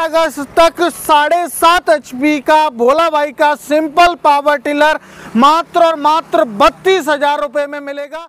अगस्त तक 7.5 HP का भोला भाई का सिंपल पावर टिलर मात्र और मात्र 32,000 रुपये में मिलेगा।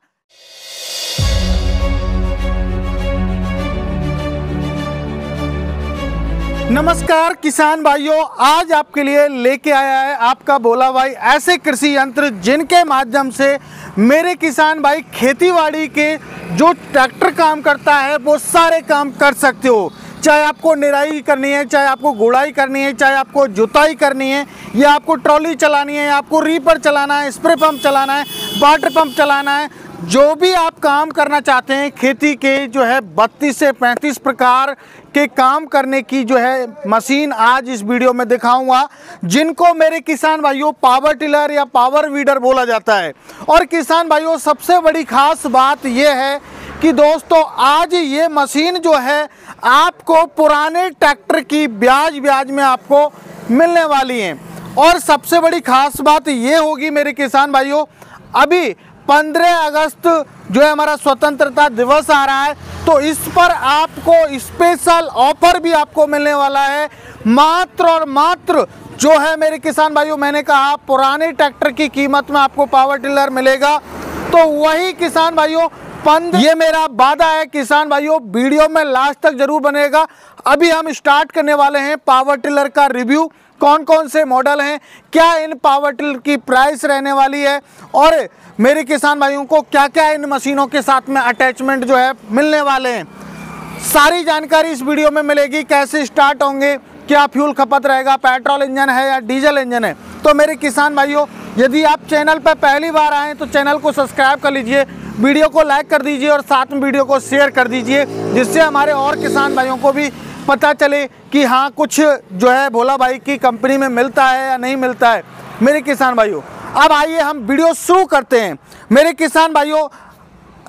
नमस्कार किसान भाइयों, आज आपके लिए लेके आया है आपका भोला भाई ऐसे कृषि यंत्र जिनके माध्यम से मेरे किसान भाई खेतीबाड़ी के जो ट्रैक्टर काम करता है वो सारे काम कर सकते हो। चाहे आपको निराई करनी है, चाहे आपको गुड़ाई करनी है, चाहे आपको जुताई करनी है, या आपको ट्रॉली चलानी है, या आपको रीपर चलाना है, स्प्रे पंप चलाना है, वाटर पंप चलाना है, जो भी आप काम करना चाहते हैं खेती के जो है 32 से 35 प्रकार के काम करने की जो है मशीन आज इस वीडियो में दिखाऊंगा, जिनको मेरे किसान भाइयों पावर टिलर या पावर वीडर बोला जाता है। और किसान भाइयों सबसे बड़ी खास बात यह है कि दोस्तों आज ये मशीन जो है आपको पुराने ट्रैक्टर की ब्याज में आपको मिलने वाली है। और सबसे बड़ी खास बात ये होगी मेरे किसान भाइयों, अभी 15 अगस्त जो है हमारा स्वतंत्रता दिवस आ रहा है, तो इस पर आपको स्पेशल ऑफर भी आपको मिलने वाला है। मात्र और मात्र जो है मेरे किसान भाइयों, मैंने कहा पुराने ट्रैक्टर की कीमत में आपको पावर टिलर मिलेगा। तो वही किसान भाइयों ये मेरा वादा है किसान भाइयों, वीडियो में लास्ट तक जरूर बनेगा। अभी हम स्टार्ट करने वाले हैं पावर टिलर का रिव्यू, कौन कौन से मॉडल हैं, क्या इन पावर टिलर की प्राइस रहने वाली है, और मेरे किसान भाइयों को क्या क्या इन मशीनों के साथ में अटैचमेंट जो है मिलने वाले हैं, सारी जानकारी इस वीडियो में मिलेगी। कैसे स्टार्ट होंगे, क्या फ्यूल खपत रहेगा, पेट्रोल इंजन है या डीजल इंजन है। तो मेरे किसान भाइयों यदि आप चैनल पर पहली बार आए तो चैनल को सब्सक्राइब कर लीजिए, वीडियो को लाइक कर दीजिए और साथ में वीडियो को शेयर कर दीजिए, जिससे हमारे और किसान भाइयों को भी पता चले कि हाँ कुछ जो है भोला भाई की कंपनी में मिलता है या नहीं मिलता है। मेरे किसान भाइयों अब आइए हम वीडियो शुरू करते हैं। मेरे किसान भाइयों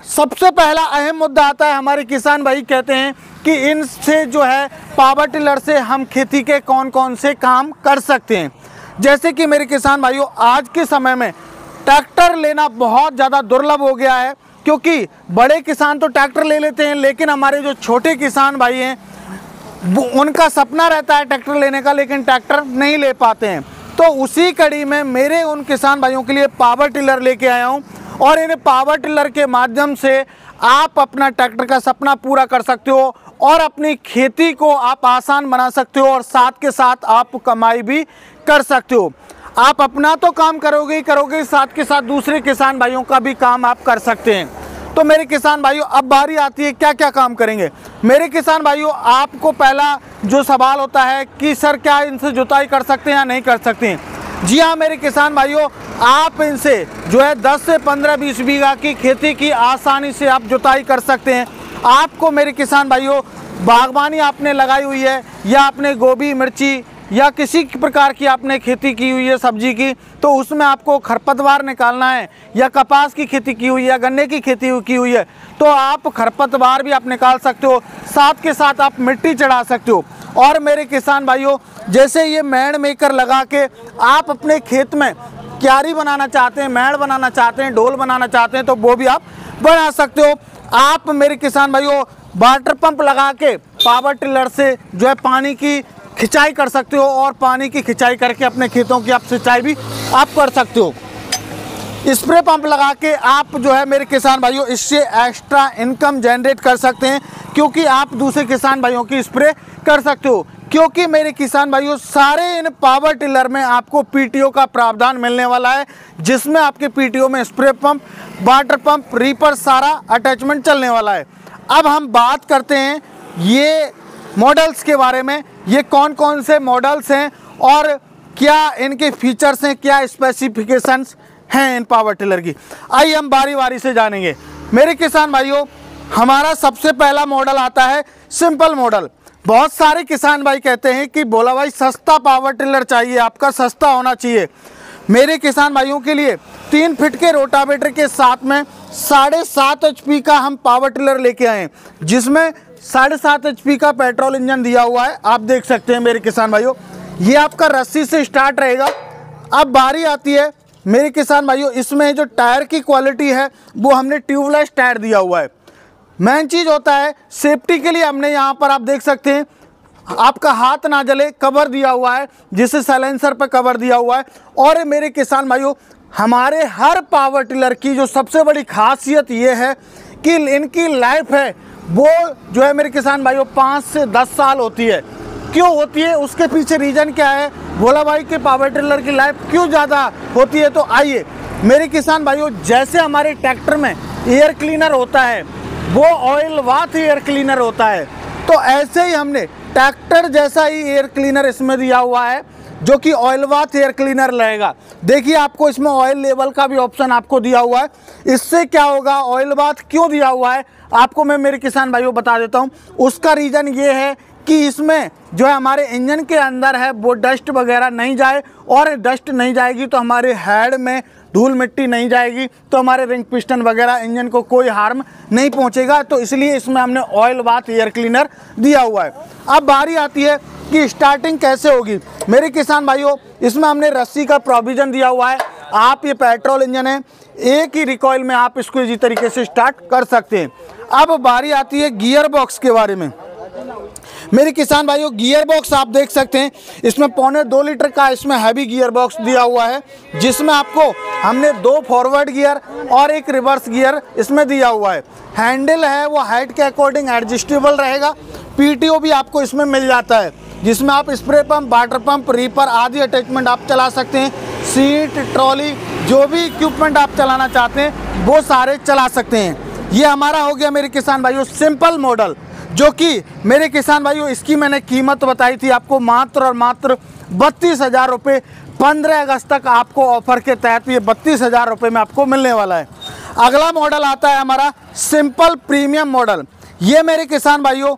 सबसे पहला अहम मुद्दा आता है, हमारे किसान भाई कहते हैं कि इनसे जो है पावर टिलर से हम खेती के कौन कौन से काम कर सकते हैं। जैसे कि मेरे किसान भाइयों आज के समय में ट्रैक्टर लेना बहुत ज़्यादा दुर्लभ हो गया है, क्योंकि बड़े किसान तो ट्रैक्टर ले लेते हैं, लेकिन हमारे जो छोटे किसान भाई हैं उनका सपना रहता है ट्रैक्टर लेने का, लेकिन ट्रैक्टर नहीं ले पाते हैं। तो उसी कड़ी में मेरे उन किसान भाइयों के लिए पावर टिलर लेके आया हूं, और इन पावर टिलर के माध्यम से आप अपना ट्रैक्टर का सपना पूरा कर सकते हो और अपनी खेती को आप आसान बना सकते हो, और साथ के साथ आप कमाई भी कर सकते हो। आप अपना तो काम करोगे ही करोगे, साथ के साथ दूसरे किसान भाइयों का भी काम आप कर सकते हैं। तो मेरे किसान भाइयों अब बारी आती है क्या क्या काम करेंगे। मेरे किसान भाइयों आपको पहला जो सवाल होता है कि सर क्या इनसे जुताई कर सकते हैं या नहीं कर सकते हैं। जी हाँ मेरे किसान भाइयों, आप इनसे जो है 10 से 15-20 बीघा की खेती की आसानी से आप जुताई कर सकते हैं। आपको मेरे किसान भाइयों बागवानी आपने लगाई हुई है, या आपने गोभी मिर्ची या किसी प्रकार की आपने खेती की हुई है सब्जी की, तो उसमें आपको खरपतवार निकालना है, या कपास की खेती की हुई है या गन्ने की खेती की हुई है, तो आप खरपतवार भी आप निकाल सकते हो, साथ के साथ आप मिट्टी चढ़ा सकते हो। और मेरे किसान भाइयों जैसे ये मैड़ मेकर लगा के आप अपने खेत में क्यारी बनाना चाहते हैं, मैड़ बनाना चाहते हैं, ढोल बनाना चाहते हैं, तो वो भी आप बना सकते हो। आप मेरे किसान भाइयों वाटर पंप लगा के पावर टिलर से जो है पानी की खिंचाई कर सकते हो, और पानी की खिंचाई करके अपने खेतों की आप सिंचाई भी आप कर सकते हो। स्प्रे पंप लगा के आप जो है मेरे किसान भाइयों इससे एक्स्ट्रा इनकम जनरेट कर सकते हैं, क्योंकि आप दूसरे किसान भाइयों की स्प्रे कर सकते हो। क्योंकि मेरे किसान भाइयों सारे इन पावर टिलर में आपको पीटीओ का प्रावधान मिलने वाला है, जिसमें आपके पीटीओ में spray pump, water pump, reaper सारा अटैचमेंट चलने वाला है। अब हम बात करते हैं ये मॉडल्स के बारे में, ये कौन कौन से मॉडल्स हैं और क्या इनके फीचर्स हैं, क्या स्पेसिफिकेशंस हैं इन पावर टिलर की। आइए हम बारी बारी से जानेंगे। मेरे किसान भाइयों हमारा सबसे पहला मॉडल आता है सिंपल मॉडल। बहुत सारे किसान भाई कहते हैं कि भोला भाई सस्ता पावर टिलर चाहिए, आपका सस्ता होना चाहिए। मेरे किसान भाइयों के लिए 3 फीट के रोटावेटर के साथ में 7.5 HP का हम पावर टिलर लेके आए हैं, जिसमें 7.5 HP का पेट्रोल इंजन दिया हुआ है। आप देख सकते हैं मेरे किसान भाइयों, ये आपका रस्सी से स्टार्ट रहेगा। अब बारी आती है मेरे किसान भाइयों, इसमें जो टायर की क्वालिटी है वो हमने ट्यूबलेस टायर दिया हुआ है। मेन चीज़ होता है सेफ्टी के लिए हमने यहाँ पर आप देख सकते हैं आपका हाथ ना जले कवर दिया हुआ है, जिसे साइलेंसर पर कवर दिया हुआ है। और मेरे किसान भाइयों, हमारे हर पावर टिलर की जो सबसे बड़ी खासियत ये है कि इनकी लाइफ है वो जो है मेरे किसान भाइयों 5 से 10 साल होती है। क्यों होती है, उसके पीछे रीज़न क्या है, भोला भाई के पावर टिलर की लाइफ क्यों ज़्यादा होती है, तो आइए मेरे किसान भाइयों, जैसे हमारे ट्रैक्टर में एयर क्लीनर होता है वो ऑयल वाथ एयर क्लीनर होता है, तो ऐसे ही हमने ट्रैक्टर जैसा ही एयर क्लीनर इसमें दिया हुआ है जो कि ऑयल वाथ एयर क्लीनर रहेगा। देखिए आपको इसमें ऑयल लेवल का भी ऑप्शन आपको दिया हुआ है। इससे क्या होगा, ऑयल वाथ क्यों दिया हुआ है आपको मैं मेरे किसान भाइयों बता देता हूँ। उसका रीज़न ये है कि इसमें जो है हमारे इंजन के अंदर है वो डस्ट वगैरह नहीं जाए, और डस्ट नहीं जाएगी तो हमारे हेड में धूल मिट्टी नहीं जाएगी, तो हमारे रिंग पिस्टन वगैरह इंजन को कोई हार्म नहीं पहुंचेगा। तो इसलिए इसमें हमने ऑयल वाथ एयर क्लीनर दिया हुआ है। अब बारी आती है कि स्टार्टिंग कैसे होगी। मेरे किसान भाइयों, इसमें हमने रस्सी का प्रोविज़न दिया हुआ है। आप ये पेट्रोल इंजन है, एक ही रिकॉइल में आप इसको इसी तरीके से स्टार्ट कर सकते हैं। अब बारी आती है गियर बॉक्स के बारे में। मेरे किसान भाइयों, गियर बॉक्स आप देख सकते हैं, इसमें 1.25 लीटर का इसमें हैवी गियर बॉक्स दिया हुआ है, जिसमें आपको हमने 2 फॉरवर्ड गियर और 1 रिवर्स गियर इसमें दिया हुआ है। हैंडल है वो हाइट के अकॉर्डिंग एडजस्टेबल रहेगा। पीटीओ भी आपको इसमें मिल जाता है, जिसमें आप spray pump, water pump, reaper आदि अटैचमेंट आप चला सकते हैं। सीट, ट्रॉली, जो भी इक्विपमेंट आप चलाना चाहते हैं वो सारे चला सकते हैं। ये हमारा हो गया मेरे किसान भाइयों सिंपल मॉडल, जो कि मेरे किसान भाइयों इसकी मैंने कीमत बताई थी आपको मात्र और मात्र 32,000 रुपये। 15 अगस्त तक आपको ऑफर के तहत ये 32,000 रुपये में आपको मिलने वाला है। अगला मॉडल आता है हमारा सिंपल प्रीमियम मॉडल। ये मेरे किसान भाइयों,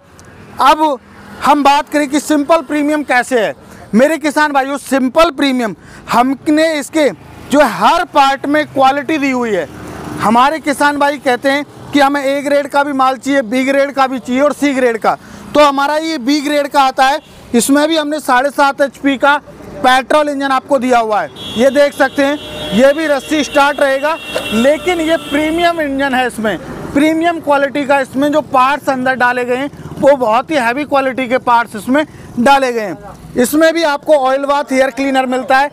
अब हम बात करें कि सिंपल प्रीमियम कैसे है। मेरे किसान भाइयों, सिंपल प्रीमियम हमने इसके जो हर पार्ट में क्वालिटी दी हुई है। हमारे किसान भाई कहते हैं कि हमें ए ग्रेड का भी माल चाहिए, बी ग्रेड का भी चाहिए और सी ग्रेड का, तो हमारा ये बी ग्रेड का आता है। इसमें भी हमने 7.5 HP का पेट्रोल इंजन आपको दिया हुआ है। ये देख सकते हैं, ये भी रस्सी स्टार्ट रहेगा, लेकिन ये प्रीमियम इंजन है। इसमें प्रीमियम क्वालिटी का इसमें जो पार्ट्स अंदर डाले गए हैं वो बहुत ही हैवी क्वालिटी के पार्ट्स इसमें डाले गए हैं। इसमें भी आपको ऑयल वाथ एयर क्लीनर मिलता है।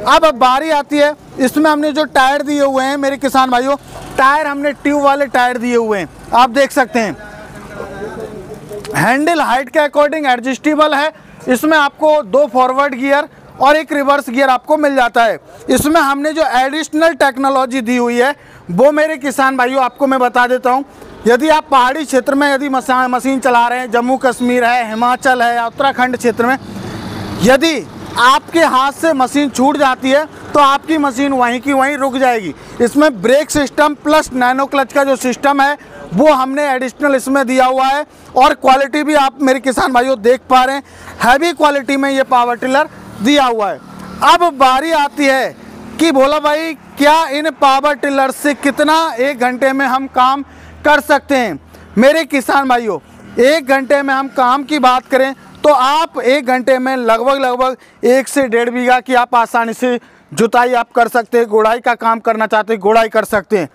अब बारी आती है, इसमें हमने जो टायर दिए हुए हैं मेरे किसान भाइयों, टायर हमने ट्यूब वाले टायर दिए हुए हैं, आप देख सकते हैं। हैंडल हाइट के अकॉर्डिंग एडजस्टेबल है। इसमें आपको 2 फॉरवर्ड गियर और 1 रिवर्स गियर आपको मिल जाता है। इसमें हमने जो एडिशनल टेक्नोलॉजी दी हुई है वो मेरे किसान भाइयों आपको मैं बता देता हूँ। यदि आप पहाड़ी क्षेत्र में यदि मशीन चला रहे हैं, जम्मू कश्मीर है, हिमाचल है या उत्तराखंड क्षेत्र में, यदि आपके हाथ से मशीन छूट जाती है तो आपकी मशीन वहीं की वहीं रुक जाएगी। इसमें brake system plus nano clutch का जो सिस्टम है वो हमने एडिशनल इसमें दिया हुआ है। और क्वालिटी भी आप मेरे किसान भाइयों देख पा रहे हैं, हैवी क्वालिटी में ये पावर टिलर दिया हुआ है। अब बारी आती है कि भोला भाई क्या इन पावर टिलर से कितना 1 घंटे में हम काम कर सकते हैं। मेरे किसान भाइयों, 1 घंटे में हम काम की बात करें तो आप 1 घंटे में लगभग 1 से 1.5 बीघा की आप आसानी से जुताई आप कर सकते हैं। गुड़ाई का काम करना चाहते हैं, गुड़ाई कर सकते हैं।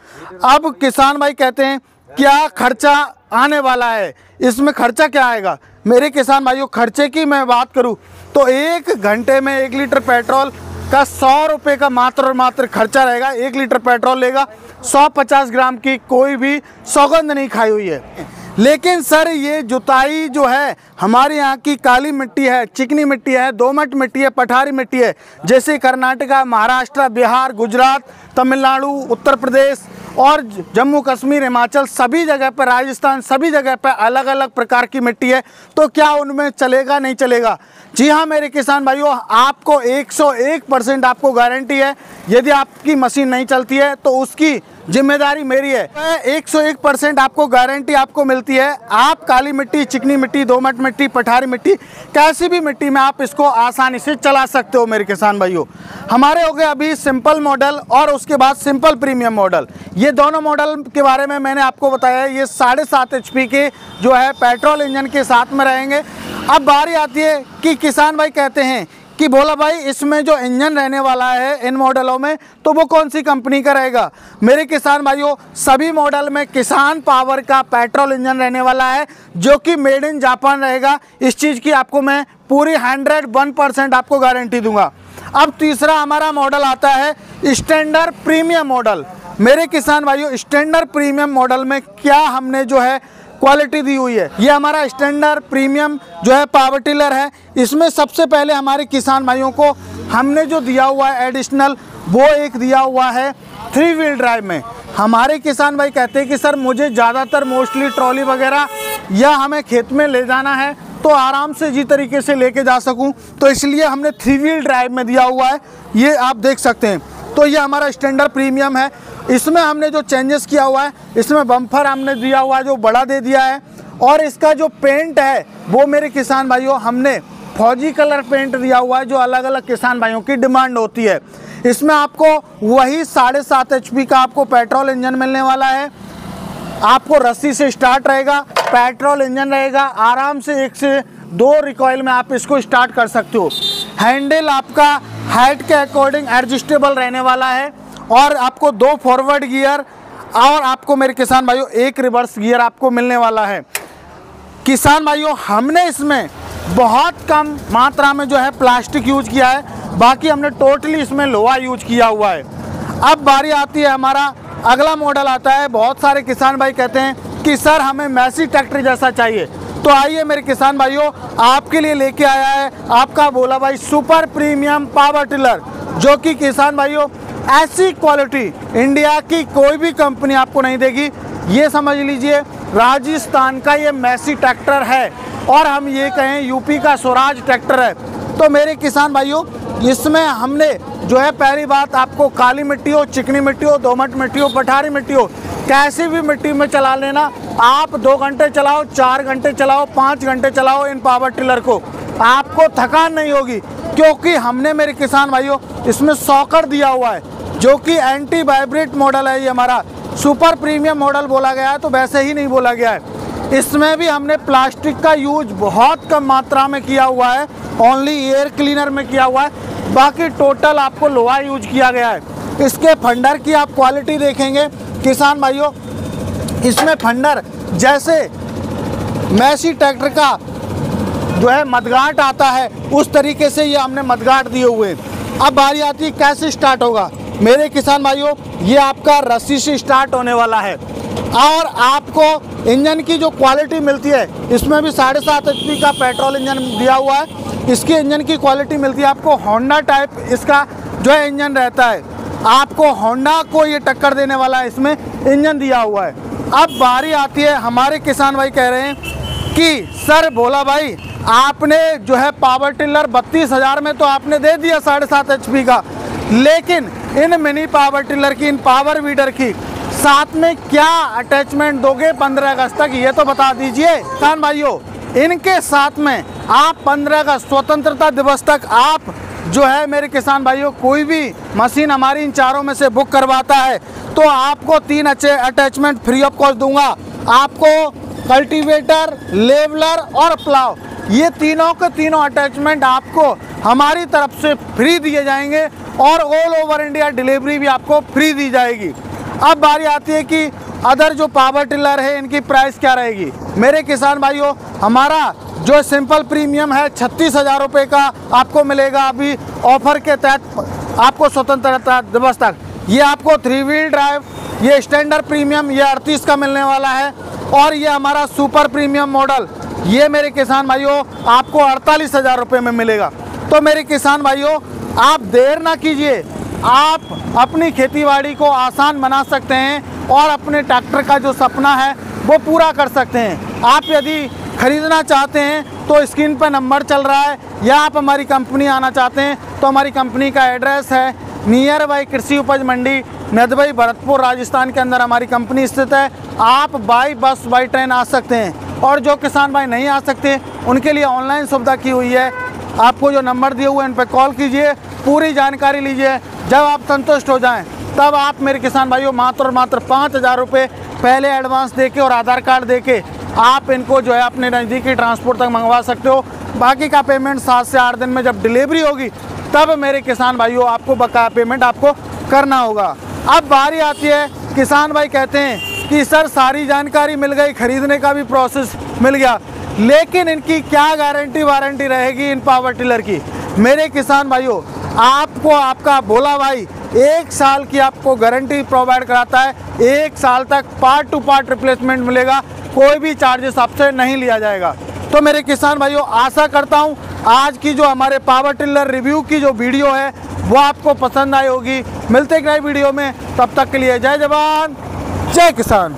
अब किसान भाई कहते हैं क्या खर्चा आने वाला है, इसमें खर्चा क्या आएगा। मेरे किसान भाइयों, खर्चे की मैं बात करूं तो 1 घंटे में 1 लीटर पेट्रोल का 100 रुपये का मात्र और मात्र खर्चा रहेगा। 1 लीटर पेट्रोल लेगा, 150 ग्राम की कोई भी सौगंध नहीं खाई हुई है। लेकिन सर ये जुताई जो है हमारे यहाँ की काली मिट्टी है, चिकनी मिट्टी है, दोमट मिट्टी है, पठारी मिट्टी है, जैसे कर्नाटका, महाराष्ट्र, बिहार, गुजरात, तमिलनाडु, उत्तर प्रदेश और जम्मू कश्मीर, हिमाचल, सभी जगह पर, राजस्थान, सभी जगह पर अलग अलग प्रकार की मिट्टी है। तो क्या उनमें चलेगा, नहीं चलेगा। जी हाँ मेरे किसान भाइयों, आपको 101% आपको गारंटी है। यदि आपकी मशीन नहीं चलती है तो उसकी जिम्मेदारी मेरी है। 101% आपको गारंटी आपको मिलती है। आप काली मिट्टी, चिकनी मिट्टी, दोमट मिट्टी, पठारी मिट्टी, कैसी भी मिट्टी में आप इसको आसानी से चला सकते हो मेरे किसान भाइयों। हमारे हो गए अभी सिंपल मॉडल और उसके बाद सिंपल प्रीमियम मॉडल। ये दोनों मॉडल के बारे में मैंने आपको बताया। ये 7.5 HP के जो है पेट्रोल इंजन के साथ में रहेंगे। अब बारी आती है कि किसान भाई कहते हैं कि भोला भाई इसमें जो इंजन रहने वाला है इन मॉडलों में, तो वो कौन सी कंपनी का रहेगा। मेरे किसान भाइयों, सभी मॉडल में किसान पावर का पेट्रोल इंजन रहने वाला है, जो कि मेड इन जापान रहेगा। इस चीज़ की आपको मैं पूरी 101% आपको गारंटी दूंगा। अब तीसरा हमारा मॉडल आता है स्टैंडर्ड प्रीमियम मॉडल। मेरे किसान भाइयों, स्टैंडर्ड प्रीमियम मॉडल में क्या हमने जो है क्वालिटी दी हुई है, ये हमारा स्टैंडर्ड प्रीमियम जो है पावर टिलर है। इसमें सबसे पहले हमारे किसान भाइयों को हमने जो दिया हुआ है एडिशनल, वो एक दिया हुआ है 3 व्हील ड्राइव में। हमारे किसान भाई कहते हैं कि सर मुझे ज़्यादातर मोस्टली ट्रॉली वगैरह या हमें खेत में ले जाना है तो आराम से जी तरीके से लेके जा सकूं, तो इसलिए हमने 3 व्हील ड्राइव में दिया हुआ है। ये आप देख सकते हैं। तो ये हमारा स्टैंडर्ड प्रीमियम है। इसमें हमने जो चेंजेस किया हुआ है, इसमें बम्पर हमने दिया हुआ है जो बड़ा दे दिया है, और इसका जो पेंट है वो मेरे किसान भाइयों हमने फौजी कलर पेंट दिया हुआ है, जो अलग अलग किसान भाइयों की डिमांड होती है। इसमें आपको वही 7.5 HP का आपको पेट्रोल इंजन मिलने वाला है। आपको रस्सी से स्टार्ट रहेगा, पेट्रोल इंजन रहेगा। आराम से 1 से 2 रिकॉइल में आप इसको स्टार्ट कर सकते हो। हैंडल आपका हाइट के अकॉर्डिंग एडजस्टेबल रहने वाला है, और आपको 2 फॉरवर्ड गियर और आपको मेरे किसान भाइयों 1 रिवर्स गियर आपको मिलने वाला है। किसान भाइयों, हमने इसमें बहुत कम मात्रा में जो है प्लास्टिक यूज किया है, बाकी हमने टोटली इसमें लोहा यूज किया हुआ है। अब बारी आती है हमारा अगला मॉडल आता है। बहुत सारे किसान भाई कहते हैं कि सर हमें मैसी ट्रैक्टर जैसा चाहिए, तो आइए मेरे किसान भाइयों, आपके लिए लेके आया है आपका भोला भाई सुपर प्रीमियम पावर टिलर, जो कि किसान भाइयों ऐसी क्वालिटी इंडिया की कोई भी कंपनी आपको नहीं देगी। ये समझ लीजिए राजस्थान का ये मैसी ट्रैक्टर है, और हम ये कहें यूपी का स्वराज ट्रैक्टर है। तो मेरे किसान भाइयों, इसमें हमने जो है पहली बात, आपको काली मिट्टी हो, चिकनी मिट्टी हो, दोमट मिट्टी हो, पठारी मिट्टी हो, कैसी भी मिट्टी में चला लेना। आप 2 घंटे चलाओ, 4 घंटे चलाओ, 5 घंटे चलाओ इन पावर टिलर को, आपको थकान नहीं होगी, क्योंकि हमने मेरे किसान भाइयों इसमें सॉकर दिया हुआ है, जो कि एंटी वाइब्रेट मॉडल है। ये हमारा सुपर प्रीमियम मॉडल बोला गया है, तो वैसे ही नहीं बोला गया है। इसमें भी हमने प्लास्टिक का यूज बहुत कम मात्रा में किया हुआ है, ओनली एयर क्लीनर में किया हुआ है, बाकी टोटल आपको लोहा यूज किया गया है। इसके फंडर की आप क्वालिटी देखेंगे किसान भाइयों, इसमें फंडर जैसे मैसी ट्रैक्टर का जो है मडगार्ड आता है, उस तरीके से ये हमने मडगार्ड दिए हुए हैं। अब बारी आती है कैसे स्टार्ट होगा। मेरे किसान भाइयों, ये आपका रस्सी से स्टार्ट होने वाला है, और आपको इंजन की जो क्वालिटी मिलती है, इसमें भी 7.5 HP का पेट्रोल इंजन दिया हुआ है। इसकी इंजन की क्वालिटी मिलती है आपको होंडा टाइप, इसका जो है इंजन रहता है, आपको होंडा को ये टक्कर देने वाला है, इसमें इंजन दिया हुआ है। अब बारी आती है, हमारे किसान भाई कह रहे हैं कि सर भोला भाई आपने जो है पावर टिलर 32,000 में तो आपने दे दिया 7.5 HP का, लेकिन इन मिनी पावर टिलर की, इन पावर वीडर की साथ में क्या अटैचमेंट दोगे 15 अगस्त तक, ये तो बता दीजिए। किसान भाइयों, इनके साथ में आप 15 अगस्त स्वतंत्रता दिवस तक आप जो है मेरे किसान भाइयों, कोई भी मशीन हमारी इन चारों में से बुक करवाता है तो आपको 3 अच्छे अटैचमेंट फ्री ऑफ कॉस्ट दूंगा। आपको कल्टीवेटर, लेवलर और प्लाव, ये तीनों के तीनों अटैचमेंट आपको हमारी तरफ से फ्री दिए जाएंगे, और ऑल ओवर इंडिया डिलीवरी भी आपको फ्री दी जाएगी। अब बारी आती है कि अदर जो पावर टिलर है इनकी प्राइस क्या रहेगी। मेरे किसान भाइयों, हमारा जो सिंपल प्रीमियम है 36,000 रुपये का आपको मिलेगा अभी ऑफर के तहत, आपको स्वतंत्रता दिवस तक। ये आपको 3 व्हील ड्राइव, ये स्टैंडर्ड प्रीमियम ये 38 का मिलने वाला है, और ये हमारा सुपर प्रीमियम मॉडल ये मेरे किसान भाइयों आपको 48,000 रुपये में मिलेगा। तो मेरे किसान भाइयों, आप देर ना कीजिए, आप अपनी खेतीबाड़ी को आसान बना सकते हैं और अपने ट्रैक्टर का जो सपना है वो पूरा कर सकते हैं। आप यदि खरीदना चाहते हैं तो स्क्रीन पर नंबर चल रहा है, या आप हमारी कंपनी आना चाहते हैं तो हमारी कंपनी का एड्रेस है नियर बाई कृषि उपज मंडी, नदबई, भरतपुर, राजस्थान के अंदर हमारी कंपनी स्थित है। आप बाई बस बाई ट्रेन आ सकते हैं, और जो किसान भाई नहीं आ सकते उनके लिए ऑनलाइन सुविधा की हुई है। आपको जो नंबर दिए हुए हैं उन पर कॉल कीजिए, पूरी जानकारी लीजिए। जब आप संतुष्ट हो जाएं तब आप मेरे किसान भाइयों मात्र और मात्र 5,000 रुपये पहले एडवांस देके और आधार कार्ड देके आप इनको जो है अपने नज़दीकी ट्रांसपोर्ट तक मंगवा सकते हो। बाकी का पेमेंट 7 से 8 दिन में जब डिलीवरी होगी तब मेरे किसान भाइयों आपको बकाया पेमेंट आपको करना होगा। अब बारी आती है, किसान भाई कहते हैं कि सर सारी जानकारी मिल गई, खरीदने का भी प्रोसेस मिल गया, लेकिन इनकी क्या गारंटी वारंटी रहेगी इन पावर टिलर की। मेरे किसान भाइयों आपको आपका भोला भाई 1 साल की आपको गारंटी प्रोवाइड कराता है। 1 साल तक पार्ट टू पार्ट रिप्लेसमेंट मिलेगा, कोई भी चार्जेस आपसे नहीं लिया जाएगा। तो मेरे किसान भाइयों आशा करता हूँ आज की जो हमारे पावर टिलर रिव्यू की जो वीडियो है वो आपको पसंद आई होगी। मिलते हैं एक नई वीडियो में, तब तक के लिए जय जवान जय किसान।